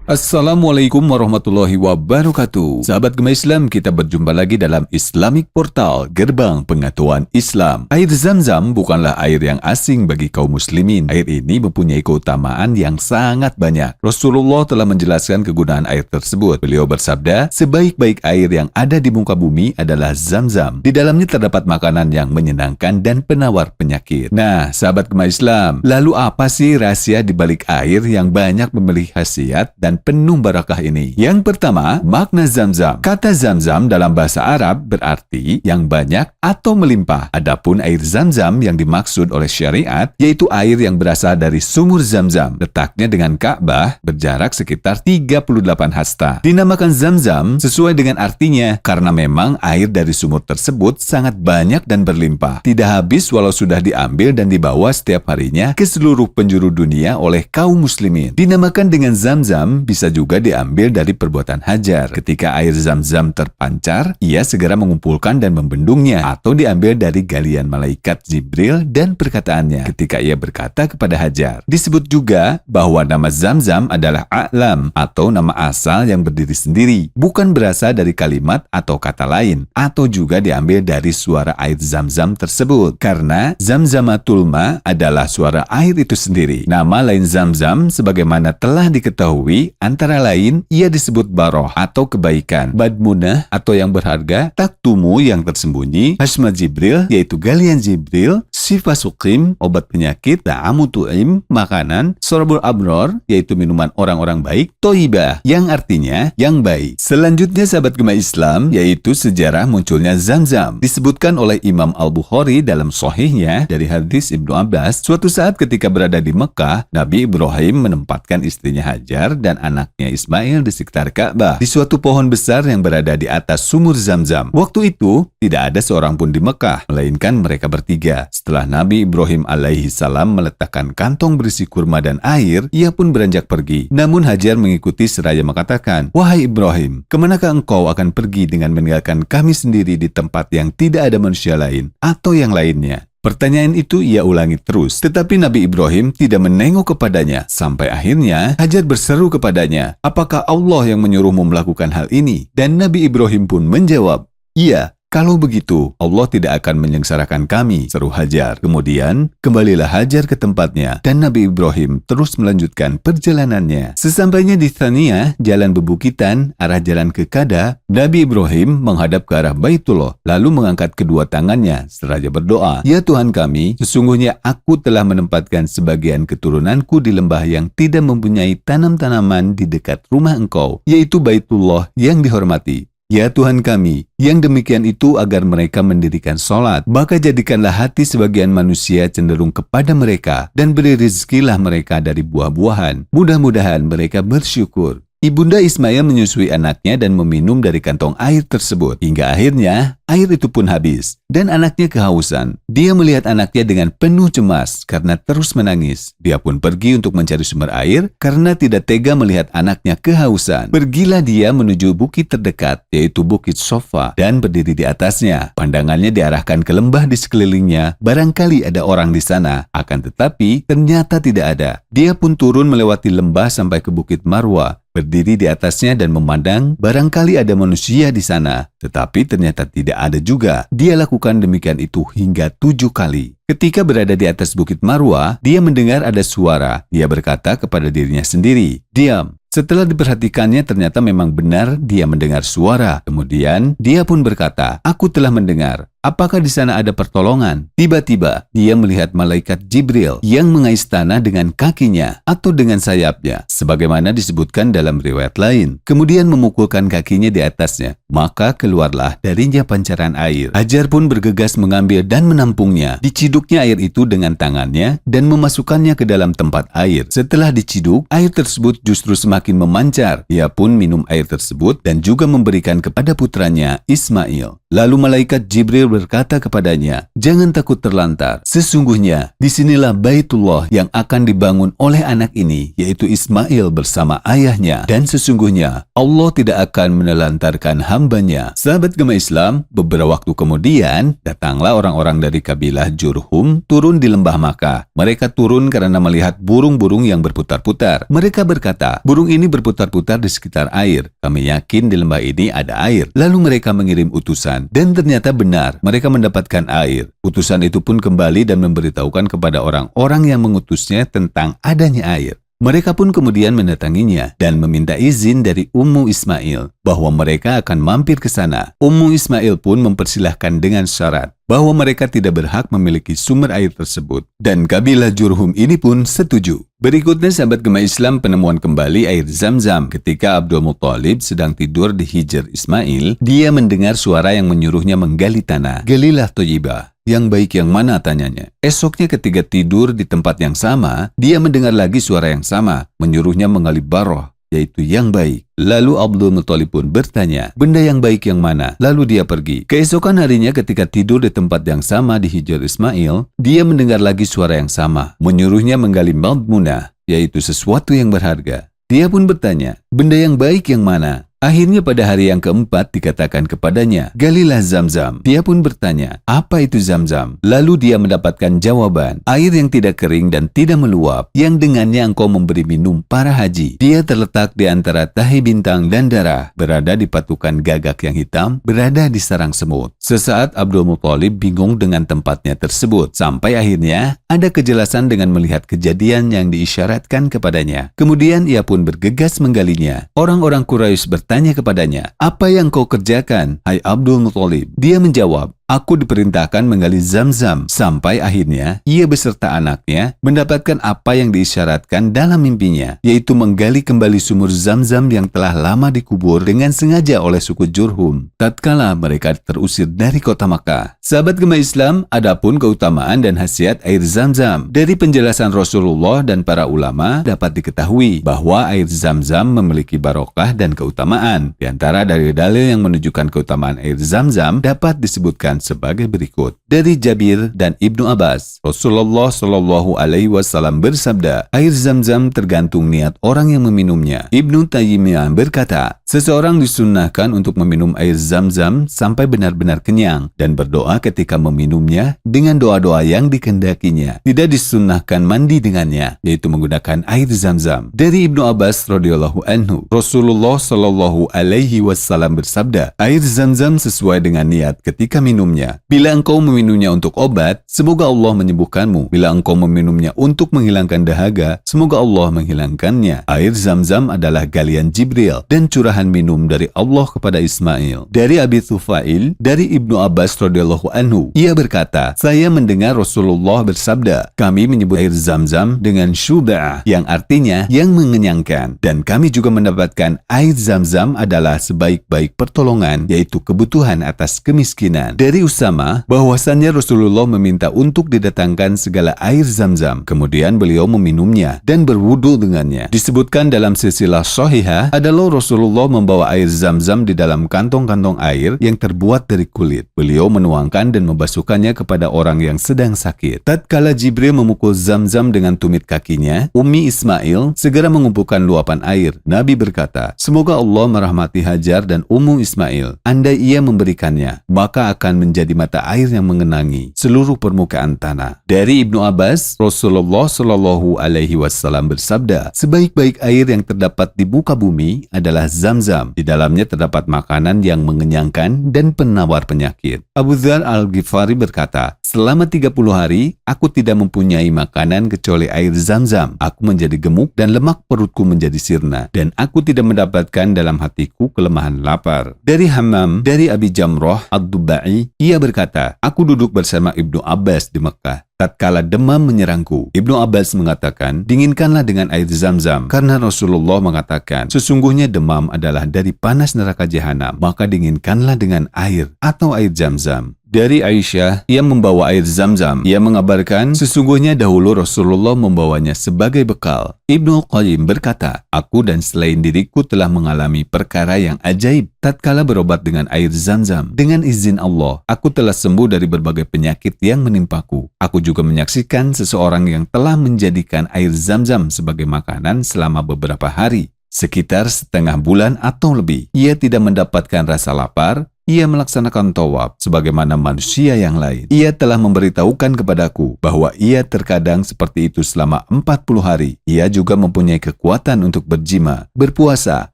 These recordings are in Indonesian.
Assalamualaikum warahmatullahi wabarakatuh. Sahabat Gema Islam, kita berjumpa lagi dalam Islamic Portal, Gerbang Pengetahuan Islam. Air Zam-Zam bukanlah air yang asing bagi kaum muslimin. Air ini mempunyai keutamaan yang sangat banyak. Rasulullah telah menjelaskan kegunaan air tersebut. Beliau bersabda, sebaik-baik air yang ada di muka bumi adalah Zam-Zam. Di dalamnya terdapat makanan yang menyenangkan dan penawar penyakit. Nah, sahabat Gema Islam, lalu apa sih rahasia di balik air yang banyak memiliki khasiat dan penuh barakah ini? Yang pertama, makna Zam-Zam. Kata Zam-Zam dalam bahasa Arab berarti yang banyak atau melimpah. Adapun air Zam-Zam yang dimaksud oleh syariat yaitu air yang berasal dari sumur Zam-Zam. Letaknya dengan Ka'bah berjarak sekitar 38 hasta. Dinamakan Zam-Zam sesuai dengan artinya karena memang air dari sumur tersebut sangat banyak dan berlimpah. Tidak habis walau sudah diambil dan dibawa setiap harinya ke seluruh penjuru dunia oleh kaum muslimin. Dinamakan dengan Zam-Zam bisa juga diambil dari perbuatan Hajar. Ketika air Zam-Zam terpancar, ia segera mengumpulkan dan membendungnya, atau diambil dari galian malaikat Jibril dan perkataannya ketika ia berkata kepada Hajar. Disebut juga bahwa nama Zam-Zam adalah a'lam atau nama asal yang berdiri sendiri, bukan berasal dari kalimat atau kata lain, atau juga diambil dari suara air Zam-Zam tersebut. Karena Zamzamatul Ma adalah suara air itu sendiri. Nama lain Zam-Zam sebagaimana telah diketahui antara lain ia disebut baroh atau kebaikan, badmunah atau yang berharga, taktumu yang tersembunyi, hasma Jibril yaitu galian Jibril, sifa sukim obat penyakit, ta'amu tu'im makanan, sorabul abror yaitu minuman orang-orang baik, toibah yang artinya yang baik. Selanjutnya sahabat Gema Islam yaitu sejarah munculnya Zam-Zam. Disebutkan oleh Imam Al-Bukhari dalam sahihnya dari hadis Ibnu Abbas, suatu saat ketika berada di Mekah, Nabi Ibrahim menempatkan istrinya Hajar dan anaknya Ismail di sekitar Ka'bah di suatu pohon besar yang berada di atas sumur Zam-Zam. Waktu itu tidak ada seorang pun di Mekah melainkan mereka bertiga. Setelah Nabi Ibrahim alaihi salam meletakkan kantong berisi kurma dan air, ia pun beranjak pergi. Namun Hajar mengikuti seraya mengatakan, "Wahai Ibrahim, kemanakah engkau akan pergi dengan meninggalkan kami sendiri di tempat yang tidak ada manusia lain atau yang lainnya?" Pertanyaan itu ia ulangi terus, tetapi Nabi Ibrahim tidak menengok kepadanya. Sampai akhirnya Hajar berseru kepadanya, "Apakah Allah yang menyuruhmu melakukan hal ini?" Dan Nabi Ibrahim pun menjawab, "Iya. Kalau begitu, Allah tidak akan menyengsarakan kami," seru Hajar. Kemudian, kembalilah Hajar ke tempatnya, dan Nabi Ibrahim terus melanjutkan perjalanannya. Sesampainya di Thaniyah, jalan bebukitan, arah jalan ke Kada, Nabi Ibrahim menghadap ke arah Baitullah, lalu mengangkat kedua tangannya, seraya berdoa, "Ya Tuhan kami, sesungguhnya aku telah menempatkan sebagian keturunanku di lembah yang tidak mempunyai tanam-tanaman di dekat rumah Engkau, yaitu Baitullah yang dihormati. Ya Tuhan kami, yang demikian itu agar mereka mendirikan sholat, maka jadikanlah hati sebagian manusia cenderung kepada mereka, dan beri rezekilah mereka dari buah-buahan. Mudah-mudahan mereka bersyukur." Ibunda Ismail menyusui anaknya dan meminum dari kantong air tersebut. Hingga akhirnya, air itu pun habis. Dan anaknya kehausan. Dia melihat anaknya dengan penuh cemas karena terus menangis. Dia pun pergi untuk mencari sumber air karena tidak tega melihat anaknya kehausan. Pergilah dia menuju bukit terdekat, yaitu Bukit Sofa, dan berdiri di atasnya. Pandangannya diarahkan ke lembah di sekelilingnya. Barangkali ada orang di sana. Akan tetapi, ternyata tidak ada. Dia pun turun melewati lembah sampai ke Bukit Marwa. Berdiri di atasnya dan memandang, barangkali ada manusia di sana. Tetapi ternyata tidak ada juga. Dia lakukan demikian itu hingga 7 kali. Ketika berada di atas Bukit Marwa, dia mendengar ada suara. Dia berkata kepada dirinya sendiri, "Diam." Setelah diperhatikannya ternyata memang benar dia mendengar suara. Kemudian dia pun berkata, "Aku telah mendengar. Apakah di sana ada pertolongan?" Tiba-tiba dia melihat malaikat Jibril yang mengais tanah dengan kakinya atau dengan sayapnya, sebagaimana disebutkan dalam riwayat lain. Kemudian memukulkan kakinya di atasnya, maka keluarlah darinya pancaran air. Hajar pun bergegas mengambil dan menampungnya. Diciduknya air itu dengan tangannya dan memasukkannya ke dalam tempat air. Setelah diciduk, air tersebut justru semakin memancar. Ia pun minum air tersebut dan juga memberikan kepada putranya Ismail. Lalu malaikat Jibril Jibril berkata kepadanya, "Jangan takut terlantar. Sesungguhnya disinilah Baitullah yang akan dibangun oleh anak ini, yaitu Ismail bersama ayahnya. Dan sesungguhnya Allah tidak akan menelantarkan hambanya." Sahabat Gema Islam, beberapa waktu kemudian datanglah orang-orang dari kabilah Jurhum turun di lembah Makkah. Mereka turun karena melihat burung-burung yang berputar-putar. Mereka berkata, "Burung ini berputar-putar di sekitar air. Kami yakin di lembah ini ada air." Lalu mereka mengirim utusan, dan ternyata benar, mereka mendapatkan air. Utusan itu pun kembali dan memberitahukan kepada orang-orang yang mengutusnya tentang adanya air. Mereka pun kemudian mendatanginya dan meminta izin dari Ummu Ismail bahwa mereka akan mampir ke sana. Ummu Ismail pun mempersilahkan dengan syarat bahwa mereka tidak berhak memiliki sumber air tersebut. Dan kabilah Jurhum ini pun setuju. Berikutnya sahabat Gema Islam, penemuan kembali air Zam-Zam. Ketika Abdul Muthalib sedang tidur di hijr Ismail, dia mendengar suara yang menyuruhnya menggali tanah. "Galilah Thayyibah. Yang baik yang mana?" tanyanya. Esoknya ketika tidur di tempat yang sama, dia mendengar lagi suara yang sama, menyuruhnya menggali Baroh, yaitu yang baik. Lalu Abdul Muthalib pun bertanya, "Benda yang baik yang mana?" Lalu dia pergi. Keesokan harinya ketika tidur di tempat yang sama di hijr Ismail, dia mendengar lagi suara yang sama, menyuruhnya menggali Madmunah, yaitu sesuatu yang berharga. Dia pun bertanya, "Benda yang baik yang mana?" Akhirnya pada hari yang keempat dikatakan kepadanya, "Galilah Zam-Zam." Dia pun bertanya, "Apa itu Zam-Zam?" Lalu dia mendapatkan jawaban, "Air yang tidak kering dan tidak meluap, yang dengannya engkau memberi minum para haji. Dia terletak di antara tahi bintang dan darah, berada di patukan gagak yang hitam, berada di sarang semut." Sesaat Abdul Muthalib bingung dengan tempatnya tersebut, sampai akhirnya ada kejelasan dengan melihat kejadian yang diisyaratkan kepadanya. Kemudian ia pun bergegas menggalinya. Orang-orang Quraisy bertanya kepadanya, "Apa yang kau kerjakan, hai Abdul Muthalib?" Dia menjawab, "Aku diperintahkan menggali Zam-Zam." Sampai akhirnya ia beserta anaknya mendapatkan apa yang diisyaratkan dalam mimpinya, yaitu menggali kembali sumur Zam-Zam yang telah lama dikubur dengan sengaja oleh suku Jurhum tatkala mereka terusir dari kota Makkah. Sahabat Gema Islam, adapun keutamaan dan khasiat air Zam-Zam. Dari penjelasan Rasulullah dan para ulama dapat diketahui bahwa air Zam-Zam memiliki barokah dan keutamaan. Di antara dalil-dalil yang menunjukkan keutamaan air Zam-Zam dapat disebutkan sebagai berikut. Dari Jabir dan Ibnu Abbas, Rasulullah Shallallahu Alaihi Wasallam bersabda, "Air Zam-Zam tergantung niat orang yang meminumnya." Ibnu Taimiyah berkata, "Seseorang disunnahkan untuk meminum air Zam-Zam sampai benar-benar kenyang dan berdoa ketika meminumnya dengan doa-doa yang dikehendakinya. Tidak disunnahkan mandi dengannya, yaitu menggunakan air Zam-Zam." Dari Ibnu Abbas radhiyallahu anhu, Rasulullah Shallallahu Alaihi Wasallam bersabda, "Air Zam-Zam sesuai dengan niat ketika minumnya. Bila engkau meminumnya untuk obat, semoga Allah menyembuhkanmu. Bila engkau meminumnya untuk menghilangkan dahaga, semoga Allah menghilangkannya." Air Zam-Zam adalah galian Jibril dan curahan minum dari Allah kepada Ismail. Dari Abi Thufail, dari Ibnu Abbas radhiyallahu anhu, ia berkata, "Saya mendengar Rasulullah bersabda, kami menyebut air Zam-Zam dengan syuba'ah, yang artinya yang mengenyangkan. Dan kami juga mendapatkan air Zam-Zam adalah sebaik-baik pertolongan, yaitu kebutuhan atas kemiskinan." Dari Usama, bahwasannya Rasulullah meminta untuk didatangkan segala air Zam-Zam. Kemudian beliau meminumnya dan berwudu dengannya. Disebutkan dalam silsilah sahihah adalah Rasulullah membawa air Zam-Zam di dalam kantong-kantong air yang terbuat dari kulit. Beliau menuangkan dan membasuhkannya kepada orang yang sedang sakit. Tatkala Jibril memukul Zam-Zam dengan tumit kakinya, Ummi Ismail segera mengumpulkan luapan air. Nabi berkata, "Semoga Allah merahmati Hajar dan Ummu Ismail. Andai ia memberikannya, maka akan menjadi mata air yang mengenangi seluruh permukaan tanah." Dari Ibnu Abbas, Rasulullah Shallallahu Alaihi Wasallam bersabda, "Sebaik-baik air yang terdapat di muka bumi adalah Zam-Zam. Di dalamnya terdapat makanan yang mengenyangkan dan penawar penyakit." Abu Dzar Al-Ghifari berkata, "Selama 30 hari, aku tidak mempunyai makanan kecuali air Zam-Zam. Aku menjadi gemuk dan lemak perutku menjadi sirna, dan aku tidak mendapatkan dalam hatiku kelemahan lapar." Dari Hammam, dari Abi Jamrah Ad-Dubai, ia berkata, "Aku duduk bersama Ibnu Abbas di Mekah. Tatkala demam menyerangku, Ibnu Abbas mengatakan, dinginkanlah dengan air Zam-Zam, karena Rasulullah mengatakan, sesungguhnya demam adalah dari panas neraka jahanam, maka dinginkanlah dengan air atau air Zam-Zam." Dari Aisyah, ia membawa air Zam-Zam. Ia mengabarkan, sesungguhnya dahulu Rasulullah membawanya sebagai bekal. Ibnu Qayyim berkata, aku dan selain diriku telah mengalami perkara yang ajaib tatkala berobat dengan air Zam-Zam. Dengan izin Allah, aku telah sembuh dari berbagai penyakit yang menimpaku. Aku juga menyaksikan seseorang yang telah menjadikan air Zam-Zam sebagai makanan selama beberapa hari, sekitar setengah bulan atau lebih. Ia tidak mendapatkan rasa lapar. Ia melaksanakan tawaf sebagaimana manusia yang lain. Ia telah memberitahukan kepadaku bahwa ia terkadang seperti itu selama 40 hari. Ia juga mempunyai kekuatan untuk berjima, berpuasa,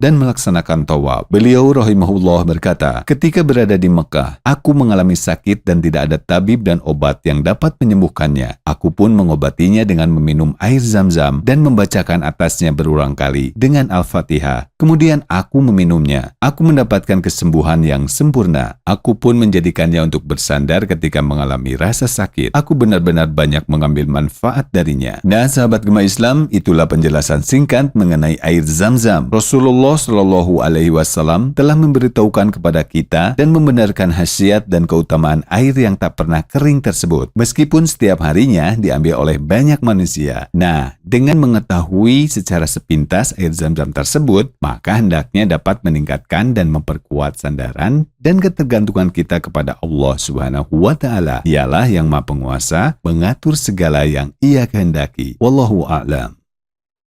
dan melaksanakan tawaf. Beliau rahimahullah berkata, ketika berada di Mekah, aku mengalami sakit dan tidak ada tabib dan obat yang dapat menyembuhkannya. Aku pun mengobatinya dengan meminum air Zam-Zam dan membacakan atasnya berulang kali dengan Al-Fatihah. Kemudian aku meminumnya. Aku mendapatkan kesembuhan yang sempurna. Aku pun menjadikannya untuk bersandar ketika mengalami rasa sakit. Aku benar-benar banyak mengambil manfaat darinya. Nah, sahabat Gema Islam, itulah penjelasan singkat mengenai air Zam-Zam. Rasulullah Shallallahu Alaihi Wasallam telah memberitahukan kepada kita dan membenarkan khasiat dan keutamaan air yang tak pernah kering tersebut, meskipun setiap harinya diambil oleh banyak manusia. Nah, dengan mengetahui secara sepintas air Zam-Zam tersebut, maka hendaknya dapat meningkatkan dan memperkuat sandaran dan ketergantungan kita kepada Allah Subhanahu wa Ta'ala. Dialah yang Maha Penguasa, mengatur segala yang Ia kehendaki. Wallahu a'lam.